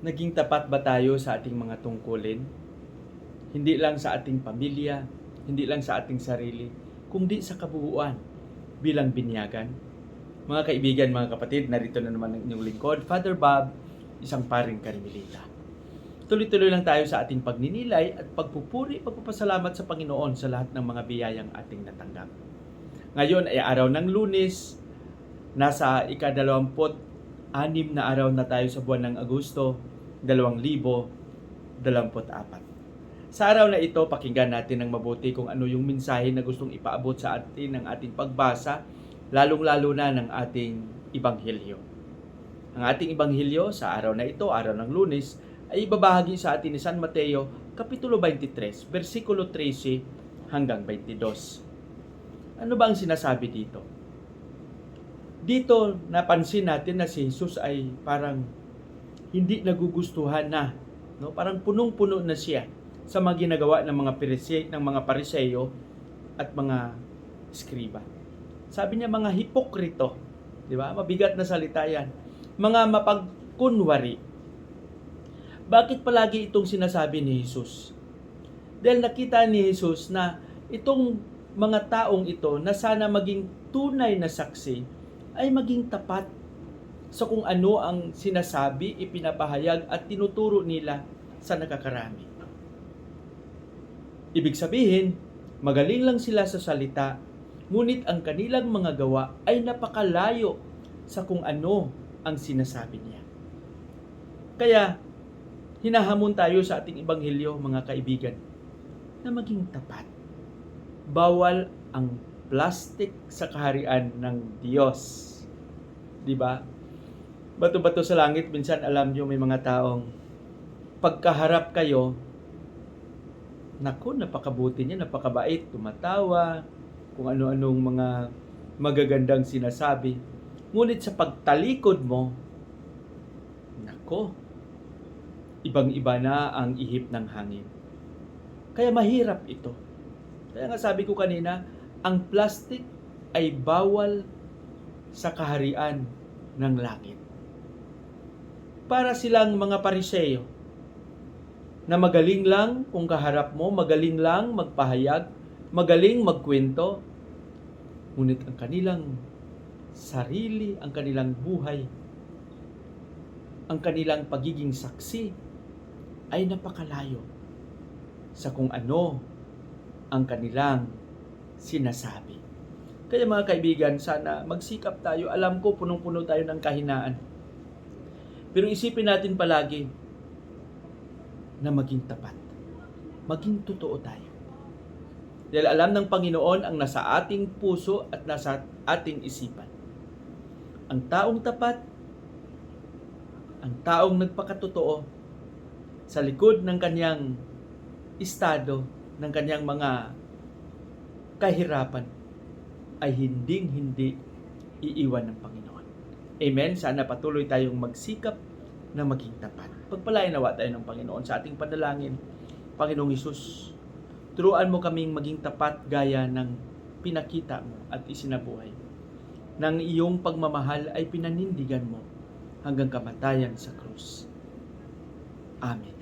Naging tapat ba tayo sa ating mga tungkulin? Hindi lang sa ating pamilya, hindi lang sa ating sarili, kundi sa kabuuan bilang binyagan. Mga kaibigan, mga kapatid, narito na naman ang inyong lingkod, Father Bob, isang paring Karmelita. Tuloy-tuloy lang tayo sa ating pagninilay at pagpupuri, pagpapasalamat sa Panginoon sa lahat ng mga biyayang ating natanggap. Ngayon ay araw ng Lunes, nasa ika-26 na araw na tayo sa buwan ng Agosto, 2024. Sa araw na ito, pakinggan natin ng mabuti kung ano yung mensahe na gustong ipaabot sa atin ng ating pagbasa, lalong-lalo na ng ating Ibanghilyo. Ang ating Ibanghilyo sa araw na ito, araw ng Lunes, ay ibabahagi sa atin ni San Mateo, Kapitulo 23, versikulo 13 hanggang 22. Ano ba ang sinasabi dito? Dito, napansin natin na si Jesus ay parang hindi nagugustuhan na, no? Parang punong-puno na siya sa mga ginagawa ng mga Pariseo at mga Eskriba. Sabi niya mga hipokrito, di ba? Mabigat na salita yan. Mga mapagkunwari. Bakit palagi itong sinasabi ni Jesus? Dahil nakita ni Jesus na itong mga taong ito na sana maging tunay na saksi ay maging tapat sa kung ano ang sinasabi, ipinapahayag at tinuturo nila sa nakakarami. Ibig sabihin, magaling lang sila sa salita, ngunit ang kanilang mga gawa ay napakalayo sa kung ano ang sinasabi niya. Kaya, hinahamon tayo sa ating Ibanghilyo, mga kaibigan, na maging tapat. Bawal ang plastic sa kaharian ng Diyos. Diba? Bato-bato sa langit, minsan alam nyo may mga taong pagkaharap kayo, naku, napakabuti niya, napakabait, tumatawa, kung ano-anong mga magagandang sinasabi. Ngunit sa pagtalikod mo, naku, ibang-iba na ang ihip ng hangin. Kaya mahirap ito. Kaya nga sabi ko kanina, ang plastic ay bawal sa kaharian ng langit. Para silang mga Pariseo na magaling lang kung kaharap mo, magaling lang magpahayag, magaling magkwento, ngunit ang kanilang sarili, ang kanilang buhay, ang kanilang pagiging saksi ay napakalayo sa kung ano ang kanilang sinasabi. Kaya mga kaibigan, sana magsikap tayo. Alam ko punong-puno tayo ng kahinaan. Pero isipin natin palagi na maging tapat. Maging totoo tayo. Dahil alam ng Panginoon ang nasa ating puso at nasa ating isipan. Ang taong tapat, ang taong nagpakatotoo sa likod ng kanyang estado, ng kanyang mga kahirapan, ay hinding-hindi iiwan ng Panginoon. Amen. Sana patuloy tayong magsikap na maging tapat. Pagpalain nawa tayo ng Panginoon sa ating panalangin. Panginoong Hesus, turuan mo kaming maging tapat gaya ng pinakita mo at isinabuhay. Nang iyong pagmamahal ay pinanindigan mo hanggang kamatayan sa krus. Amen.